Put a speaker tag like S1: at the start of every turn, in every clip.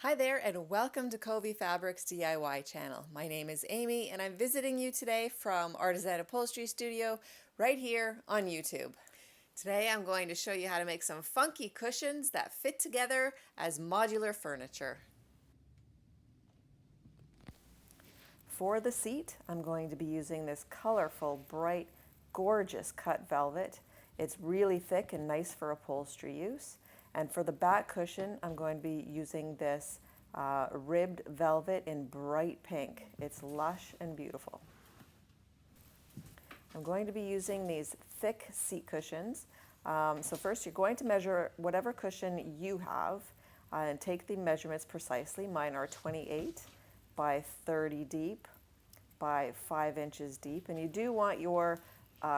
S1: Hi there and welcome to Kobe Fabrics DIY channel. My name is Amy and I'm visiting you today from Artisan Upholstery Studio right here on YouTube. Today I'm going to show you how to make some funky cushions that fit together as modular furniture. For the seat, I'm going to be using this colorful, bright, gorgeous cut velvet. It's really thick and nice for upholstery use. And for the back cushion, I'm going to be using this ribbed velvet in bright pink. It's lush and beautiful. I'm going to be using these thick seat cushions. So first you're going to measure whatever cushion you have and take the measurements precisely. Mine are 28 by 30 deep by 5 inches deep. And you do want your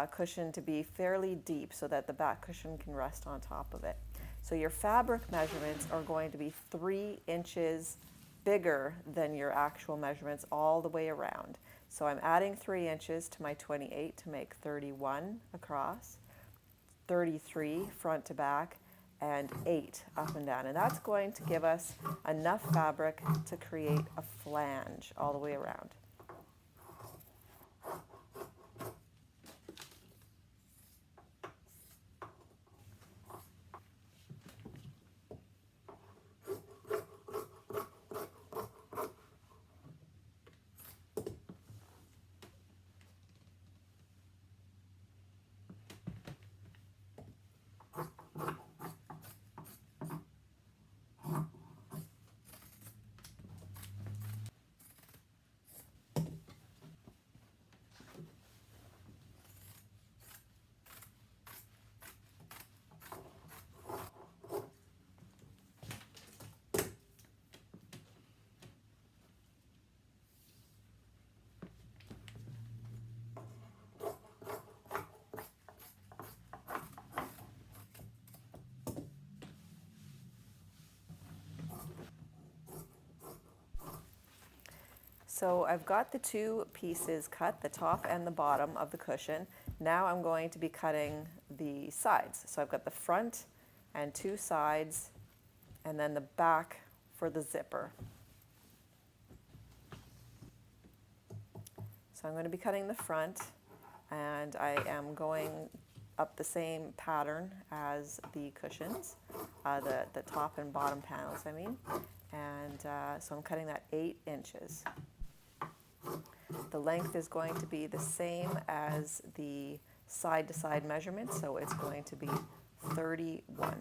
S1: cushion to be fairly deep so that the back cushion can rest on top of it. So your fabric measurements are going to be 3 inches bigger than your actual measurements all the way around. So I'm adding 3 inches to my 28 to make 31 across, 33 front to back, and 8 up and down. And that's going to give us enough fabric to create a flange all the way around. So I've got the 2 pieces cut, the top and the bottom of the cushion. Now I'm going to be cutting the sides. So I've got the front and 2 sides and then the back for the zipper. So I'm going to be cutting the front and I am going up the same pattern as the cushions, the top and bottom panels I mean. And so I'm cutting that 8 inches. The length is going to be the same as the side-to-side measurement, so it's going to be 31.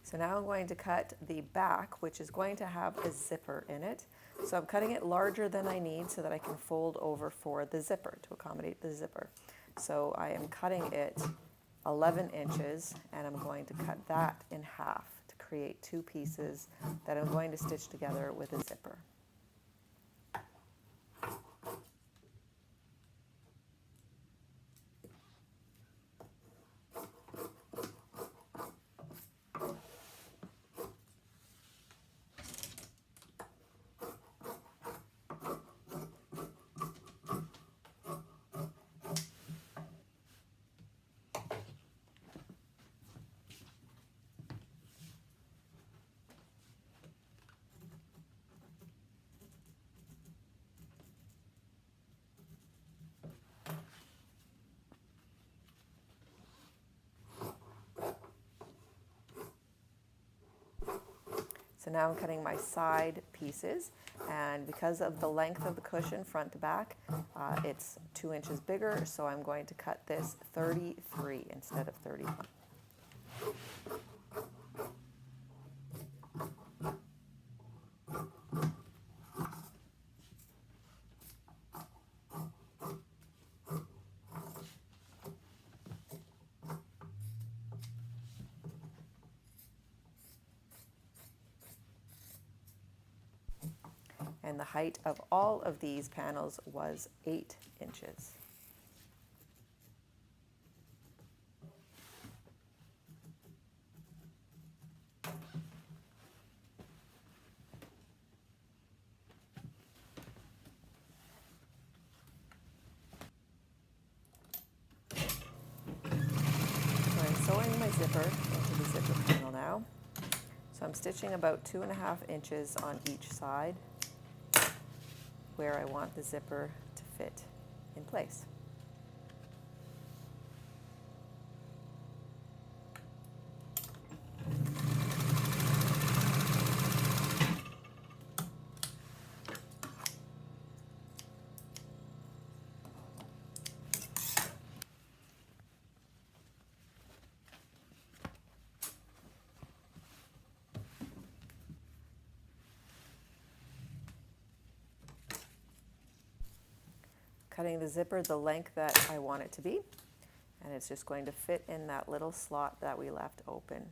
S1: So now I'm going to cut the back, which is going to have a zipper in it. So I'm cutting it larger than I need so that I can fold over for the zipper, to accommodate the zipper. So I am cutting it 11 inches and I'm going to cut that in half to create 2 pieces that I'm going to stitch together with a zipper. So now I'm cutting my side pieces, and because of the length of the cushion front to back, it's 2 inches bigger, so I'm going to cut this 33 instead of 31. And the height of all of these panels was 8 inches. zipper into the zipper panel now. So I'm stitching about 2.5 inches on each side where I want the zipper to fit in place. Cutting the zipper the length that I want it to be, and it's just going to fit in that little slot that we left open.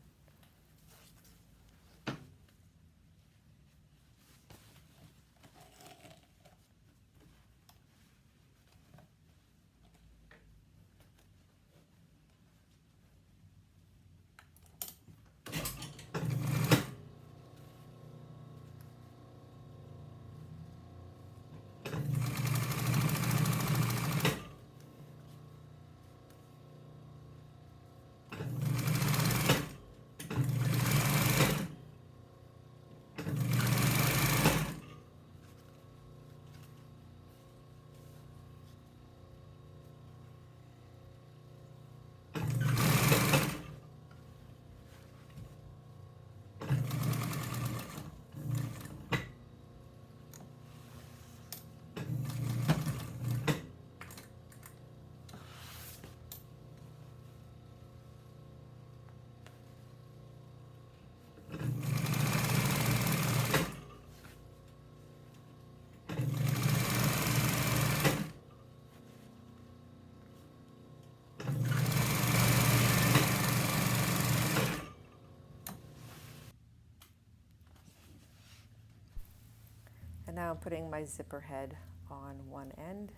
S1: Now I'm putting my zipper head on one end,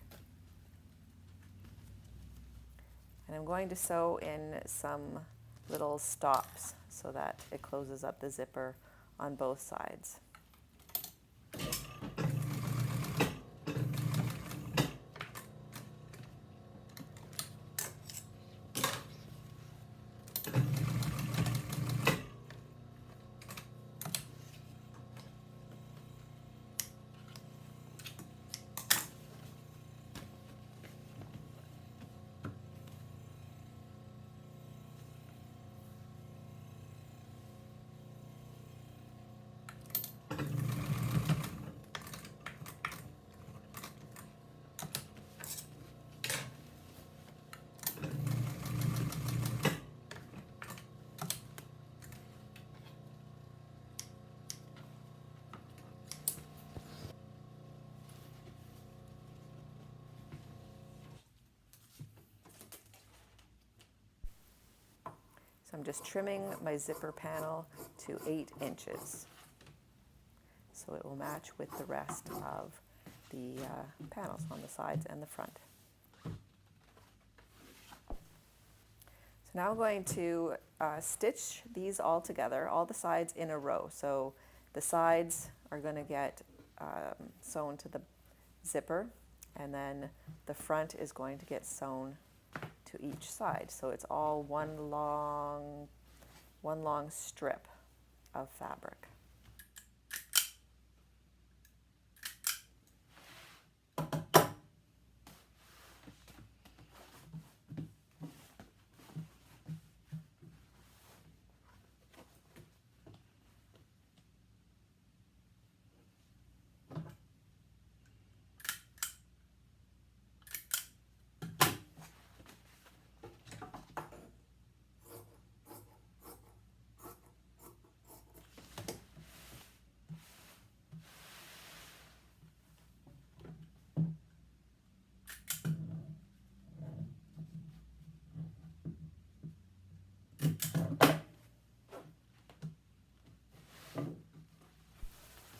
S1: and I'm going to sew in some little stops so that it closes up the zipper on both sides. So I'm just trimming my zipper panel to 8 inches so it will match with the rest of the panels on the sides and the front. So now I'm going to stitch these all together, all the sides in a row. So the sides are going to get sewn to the zipper, and then the front is going to get sewn to each side. So it's all one long strip of fabric.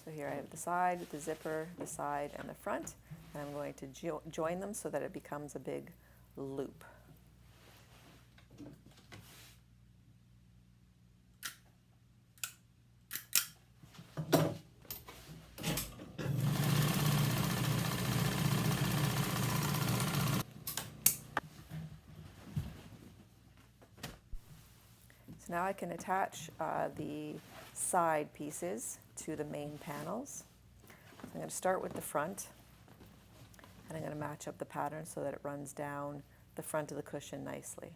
S1: So here I have the side, the zipper, the side, and the front, and I'm going to join them so that it becomes a big loop. So So now I can attach the side pieces to the main panels. So I'm going to start with the front, and I'm going to match up the pattern so that it runs down the front of the cushion nicely.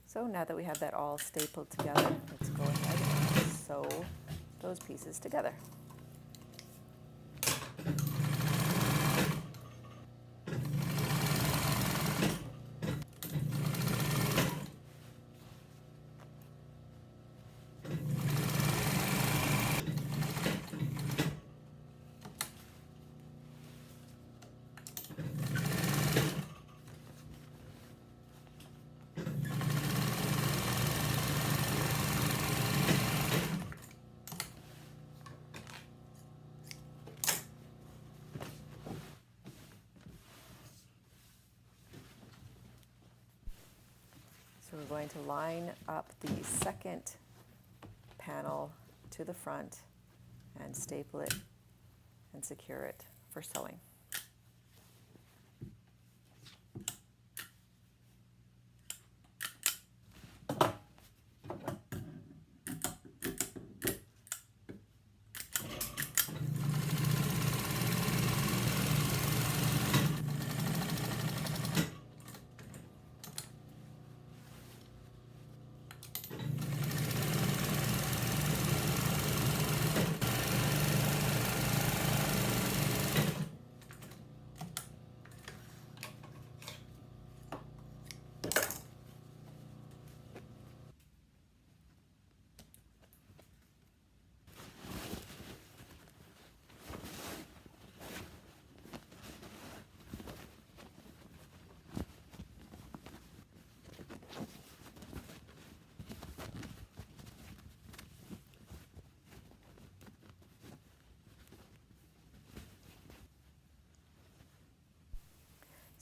S1: So now that we have that all stapled together, let's go ahead and sew those pieces together. So we're going to line up the second panel to the front and staple it and secure it for sewing.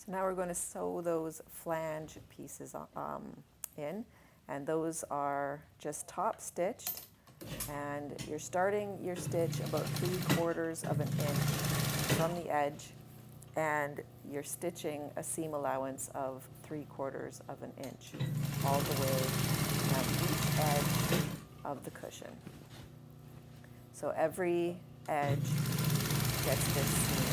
S1: So now we're going to sew those flange pieces in, and those are just top stitched, and you're starting your stitch about 3/4 of an inch from the edge, and you're stitching a seam allowance of 3/4 of an inch all the way down each edge of the cushion. So every edge gets this seam.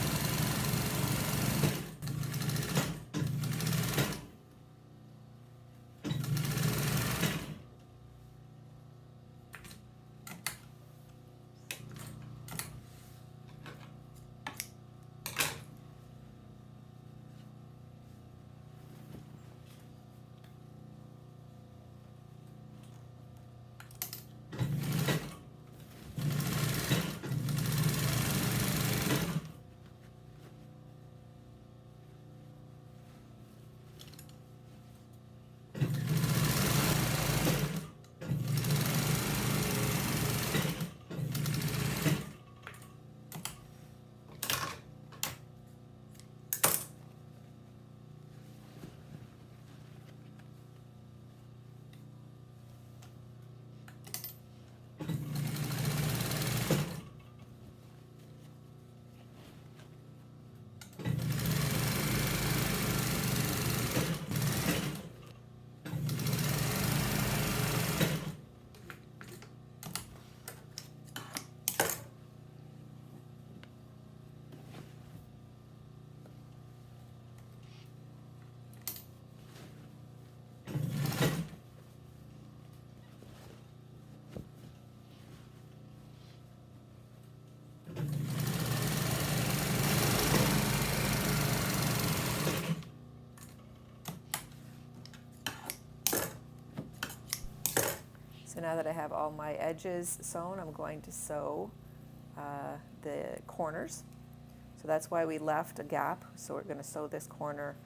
S1: now that I have all my edges sewn, I'm going to sew the corners. So that's why we left a gap. So we're going to sew this corner,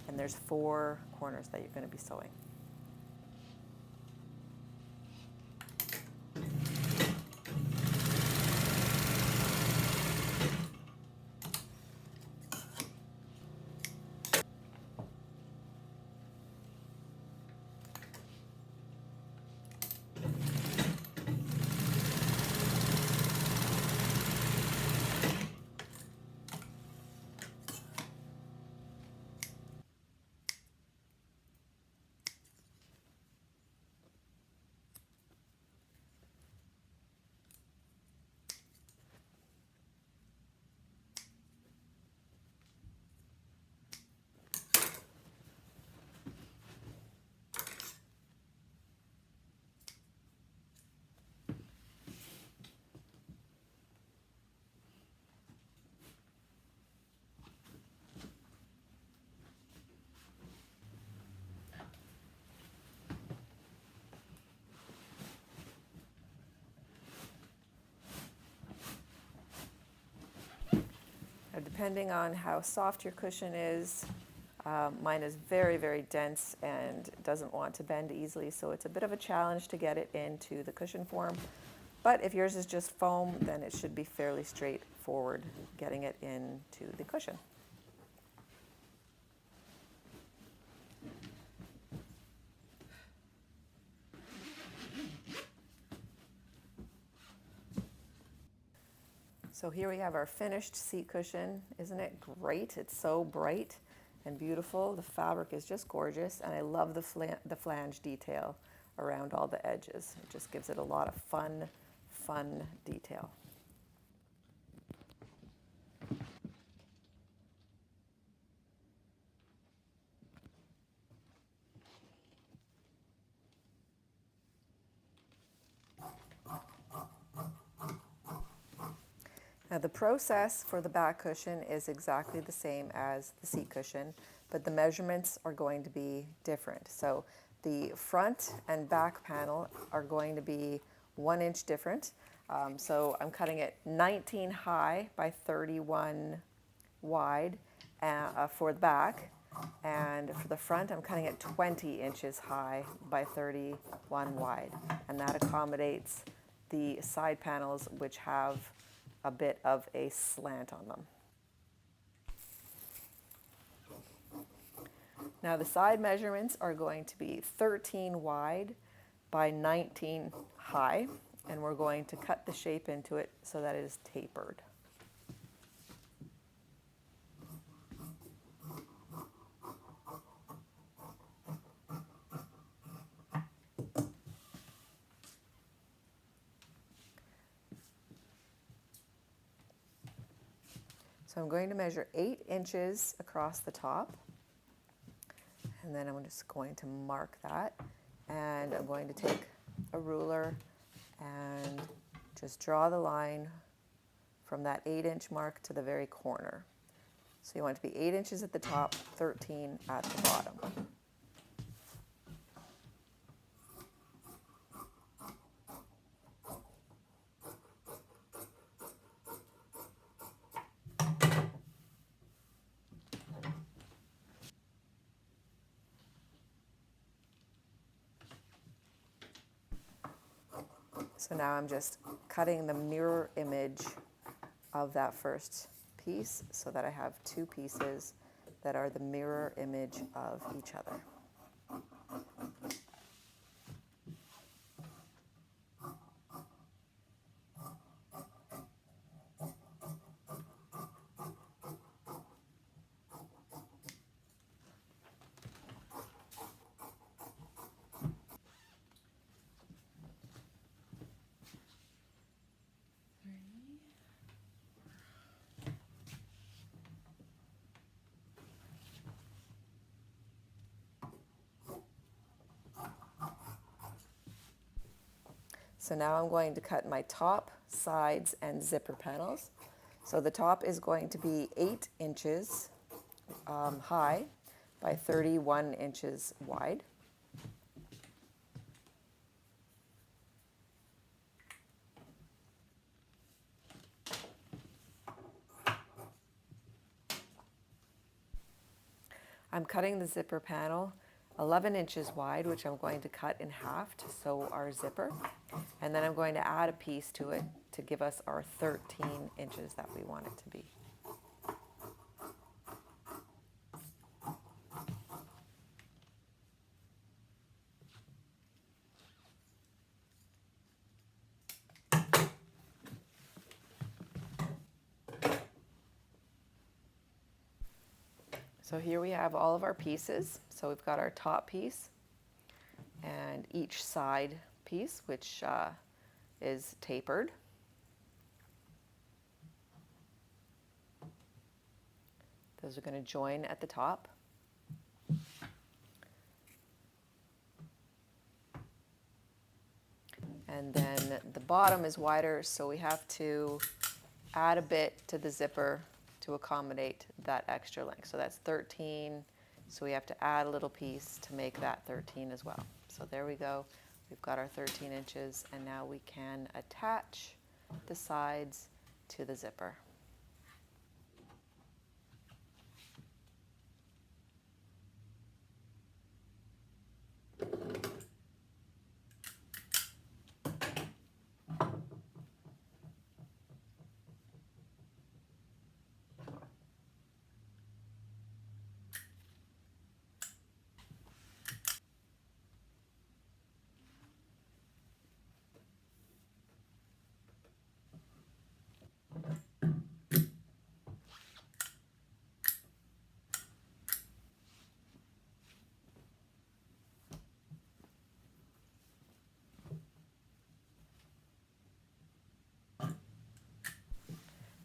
S1: and there's 4 corners that you're going to be sewing. Depending on how soft your cushion is, mine is very, very dense and doesn't want to bend easily, so it's a bit of a challenge to get it into the cushion form. But if yours is just foam, then it should be fairly straightforward getting it into the cushion. So here we have our finished seat cushion. Isn't it great? It's so bright and beautiful. The fabric is just gorgeous, and I love the flange detail around all the edges. It just gives it a lot of fun detail. Now the process for the back cushion is exactly the same as the seat cushion, but the measurements are going to be different. So the front and back panel are going to be 1 inch different. So I'm cutting it 19 high by 31 wide for the back, and for the front I'm cutting it 20 inches high by 31 wide, and that accommodates the side panels, which have a bit of a slant on them. Now the side measurements are going to be 13 wide by 19 high, and we're going to cut the shape into it so that it is tapered. So I'm going to measure 8 inches across the top, and then I'm just going to mark that, and I'm going to take a ruler and just draw the line from that 8-inch mark to the very corner. So you want it to be 8 inches at the top, 13 at the bottom. So now I'm just cutting the mirror image of that first piece so that I have 2 pieces that are the mirror image of each other. So now I'm going to cut my top, sides, and zipper panels. So the top is going to be 8 inches high by 31 inches wide. I'm cutting the zipper panel 11 inches wide, which I'm going to cut in half to sew our zipper. And then I'm going to add a piece to it to give us our 13 inches that we want it to be. So here we have all of our pieces. So we've got our top piece and each side piece, which is tapered. Those are going to join at the top. And then the bottom is wider, so we have to add a bit to the zipper to accommodate that extra length. So that's 13, so we have to add a little piece to make that 13 as well. So there we go. We've got our 13 inches, and now we can attach the sides to the zipper.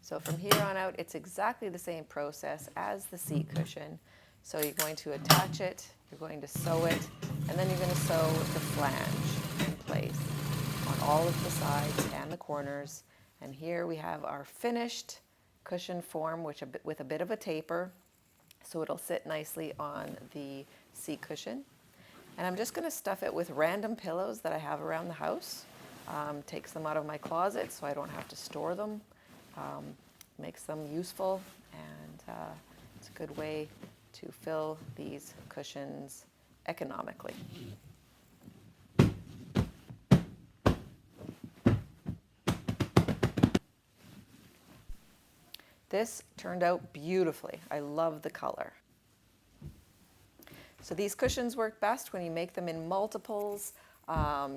S1: So from here on out, it's exactly the same process as the seat cushion. So you're going to attach it, you're going to sew it, and then you're going to sew the flange in place on all of the sides and the corners. And here we have our finished cushion form, with a bit of a taper, so it'll sit nicely on the seat cushion. And I'm just going to stuff it with random pillows that I have around the house. Takes them out of my closet so I don't have to store them. Makes them useful, and it's a good way to fill these cushions economically. This turned out beautifully. I love the color. So these cushions work best when you make them in multiples,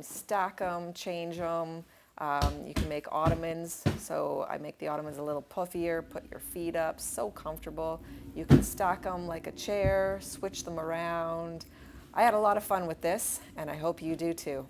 S1: stack them, change them. You can make ottomans, so I make the ottomans a little puffier, put your feet up, so comfortable. You can stack them like a chair, switch them around. I had a lot of fun with this, and I hope you do too.